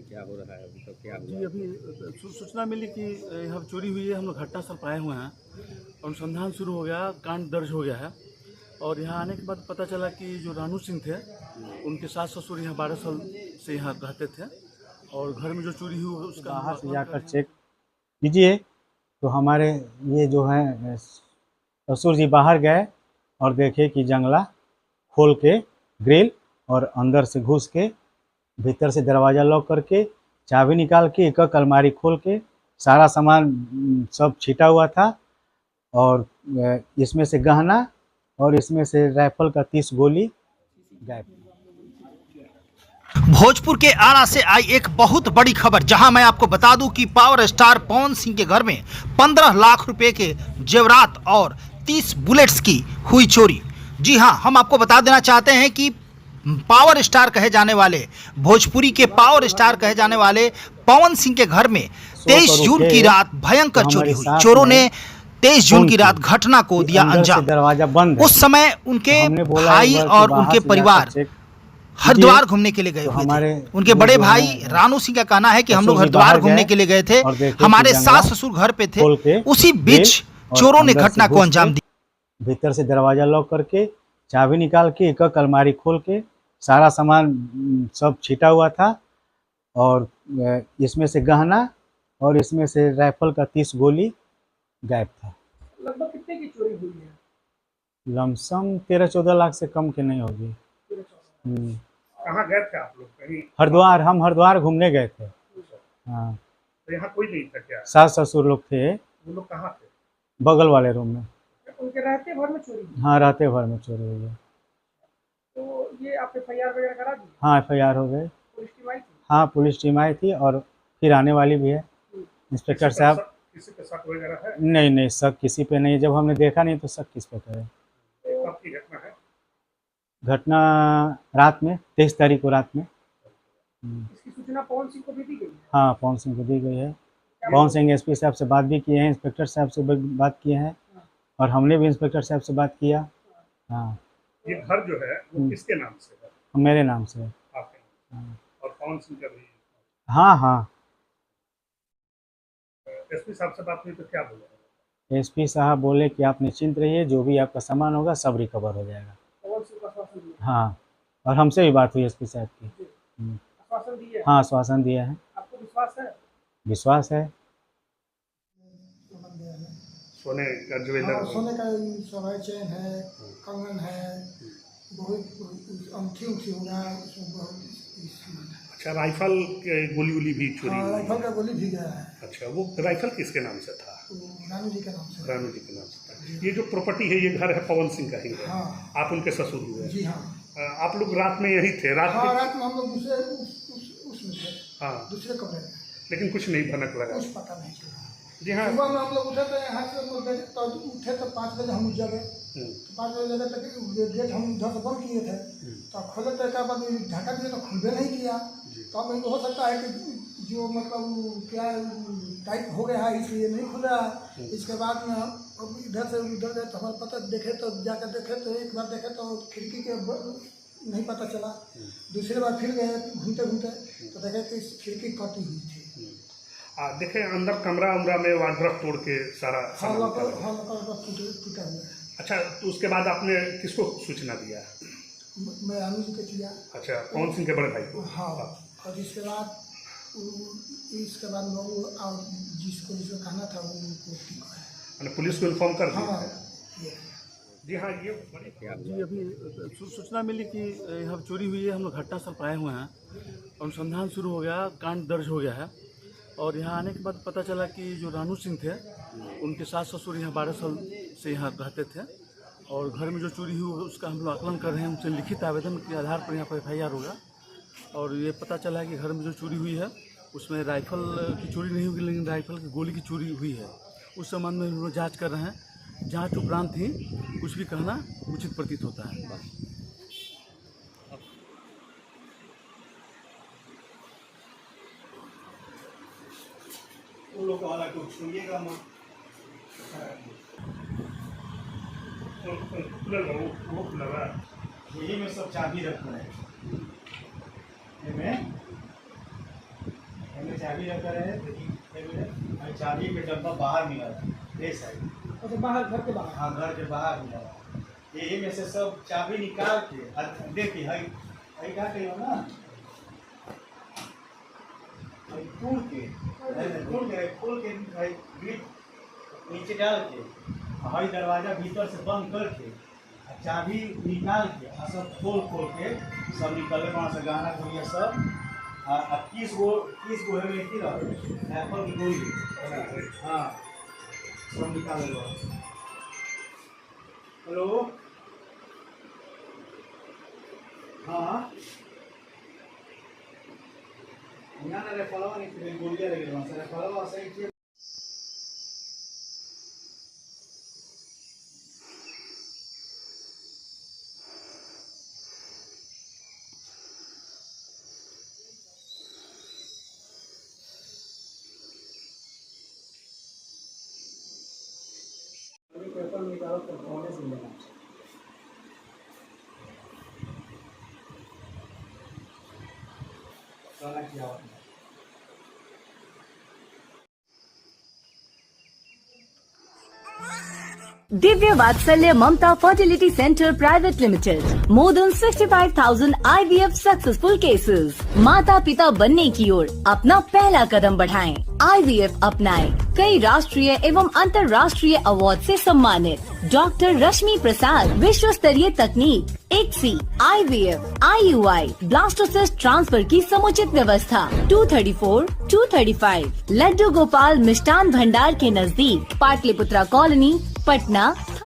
क्या हो रहा है अभी तक, क्या जी हुआ? अभी सूचना मिली कि यहाँ चोरी हुई है। हम लोग घटनास्थल पर आए हुए हैं, अनुसंधान शुरू हो गया, कांड दर्ज हो गया है। और यहाँ आने के बाद पता चला कि जो रानू सिंह थे, उनके सास ससुर यहाँ 12 साल से यहाँ रहते थे। और घर में जो चोरी हुई उसका हम बाहर लोग से आकलन कर जाकर रहे हैं। चेक कीजिए तो हमारे ये जो हैं ससुर जी बाहर गए और देखे कि जंगला खोल के ग्रिल और अंदर से घुस के भीतर से दरवाज़ा लॉक करके चाबी निकाल के एक अलमारी खोल के सारा सामान सब छिटा हुआ था। और इसमें से गहना और इसमें से राइफल का 30 गोली गायब। भोजपुर के आरा से आई एक बहुत बड़ी खबर, जहां मैं आपको बता दूं कि पावर स्टार पवन सिंह के घर में 15 लाख रुपए के जेवरात और 30 बुलेट्स की हुई चोरी। जी हां, हम आपको बता देना चाहते हैं कि पावर स्टार कहे जाने वाले, भोजपुरी के पावर स्टार कहे जाने वाले पवन सिंह के घर में 23 जून की रात भयंकर चोरी हुई। चोरों ने 23 जून की रात घटना को दिया अंजाम। दरवाजा बंद है। उस समय उनके भाई और उनके परिवार हरिद्वार घूमने के लिए गए हुए थे। उनके बड़े भाई रानू सिंह का कहना है कि हम लोग हरिद्वार घूमने के लिए गए थे, हमारे सास ससुर घर पे थे। उसी बीच चोरों ने घटना को अंजाम दिया। भीतर से दरवाजा लॉक करके चाबी निकाल के एक अलमारी खोल के सारा सामान सब छिटा हुआ था। और इसमें से गहना और इसमें से राइफल का 30 गोली गायब था। लगभग कितने की चोरी हुई है? लमसम 13-14 लाख से कम के नहीं होगी। कहाँ गए थे आप लोग? कहीं हरिद्वार, हम हरिद्वार घूमने गए थे। हाँ, तो यहाँ कोई नहीं था क्या? सास ससुर लोग थे। वो लोग कहाँ थे? बगल वाले रूम में। उनके रहते भर में चोरी हुई? हाँ, रहते भर में चोरी हुई है। तो ये आप FIR वगैरह करा दी? हाँ, FIR हो गए। पुलिस टीम आई थी? हाँ, पुलिस टीम आई थी और फिर आने वाली भी है। इंस्पेक्टर साहब। किसी पे शक वगैरह है? नहीं, शक किसी पे नहीं। जब हमने देखा नहीं तो शक किस पे करें। कब की घटना है? घटना रात में, 23 तारीख को रात में। इसकी सूचना पवन सिंह को भी दी गई है? हाँ, पवन सिंह को दी गई है। पवन सिंह SP साहब से बात भी किए हैं, इंस्पेक्टर साहब से बात किए हैं और हमने भी इंस्पेक्टर साहब से बात किया। हाँ। ये घर जो है वो किसके नाम से है? मेरे नाम से है। आपके नाम से? और पवन सिंह का भी? हाँ। SP साहब से बात हुई तो क्या बोले? SP साहब बोले कि आप निश्चिंत रहिए, जो भी आपका सामान होगा सब रिकवर हो जाएगा। पवन सिंह का आश्वासन दिया? हाँ, और हमसे भी बात हुई SP साहब की। आश्वासन दिया? हाँ, आश्वासन दिया है। आपको विश्वास है? विश्वास है। सोने का ज्वेलर? सोने का सवाई चेन है, कंगन है, बहुत अंगूठी होगा, उसमें बहुत सामान है। अच्छा, राइफल के गोली भी चोरी हुई? राइफल का गोली भी गया है। अच्छा, वो राइफल किसके नाम से था? रानू जी के नाम से। रानू जी के नाम से था। ये जो प्रॉपर्टी है ये घर है पवन सिंह का ही है? हाँ। आप उनके ससुर हुए? जी हाँ। आप लोग रात में यही थे? रात में हम लोग दूसरे उसमें थे। हाँ, दूसरे कमरे में। लेकिन कुछ नहीं भनक लगा? कुछ पता नहीं चला। जी हाँ। सुबह में हम लोग उठे थे यहाँ से, तो उठे तो 5 बजे हम जगह, तो 5 बजे जगह तक गेट हम उधर से बंद किए थे। तो खोले तो एक बाद ढका दिए तो खुलबे नहीं किया। तो अब हो सकता है कि जो मतलब क्या टाइट हो गया है इसलिए नहीं खुल रहा है। इसके बाद में अब इधर से उधर गए तो हमारे पता देखे, तो जाकर देखे तो एक बार देखे तो खिड़की के नहीं पता चला। दूसरी बार फिर गए घूमते घूमते तो देखे कि खिड़की कटी हुई थी। देखे अंदर कमरा उमरा में वार्डरोब तोड़ के सारा सामान टूटा हुआ है। अच्छा, तो उसके बाद आपने किसको सूचना दिया? मैं रानू जी को दिया। अच्छा, पवन सिंह के बड़े भाई को? हाँ। और इसके बाद लोग और जिसको कहना था वो पुलिस को इन्फॉर्म कर दिया? हाँ। जी हाँ, ये जी अभी सूचना मिली कि यहाँ चोरी हुई है। हम लोग घटनास्थल पर आए हुए हैं, अनुसंधान शुरू हो गया, कांड दर्ज हो गया है। और यहाँ आने के बाद पता चला कि जो रानू सिंह थे, उनके सास ससुर यहाँ 12 साल से यहाँ रहते थे। और घर में जो चोरी हुई उसका हम लोग आकलन कर रहे हैं। उनसे लिखित आवेदन के आधार पर यहाँ पर FIR होगा। और ये पता चला है कि घर में जो चोरी हुई है उसमें राइफल की चोरी नहीं हुई, लेकिन राइफल की गोली की चोरी हुई है। उस संबंध में हम लोग जाँच कर रहे हैं। जाँच उपरांत ही कुछ भी कहना उचित प्रतीत होता है। उन लोग वाला को छूइएगा मत। यही में सब चाबी रखना है। चाबी रखा है, देखिए चाबी के डब्बा बाहर मिला है, ये साइड। अच्छा, बाहर घर के बाहर। हाँ, घर के बाहर मिला है। यही में से सब चाबी निकाल के देखिए, हई क्या कहियो ना, खोल के ग्रिप नीचे डाल के, हई दरवाजा भीतर से बंद करके, चाबी निकाल के, सब खोल के सब निकले वहाँ से, गहना गुड़िया सब। किस गो है में की रहा एप्पल की गोली, हाँ सब निकाल लो। हेलो, हाँ यहाँ ना रेफलवा नहीं, गोलियाँ लगे वहाँ से, रेफलवा सही किया। पेपर निकालो तो होने से लेना क्या होता है। Divya Vatsalya Mamta Fertility Center Private Limited. More than 65,000 IVF successful cases. माता पिता बनने की ओर अपना पहला कदम बढ़ाएं। IVF अपनाएं। कई राष्ट्रीय एवं अंतर्राष्ट्रीय अवार्ड से सम्मानित डॉक्टर रश्मि प्रसाद, विश्व स्तरीय तकनीक, ICSI, IVF, IUI, blastocyst transfer की समुचित व्यवस्था। 234, 235 लड्डू गोपाल मिष्ठान भंडार के नजदीक, पाटलिपुत्रा कॉलोनी, पटना।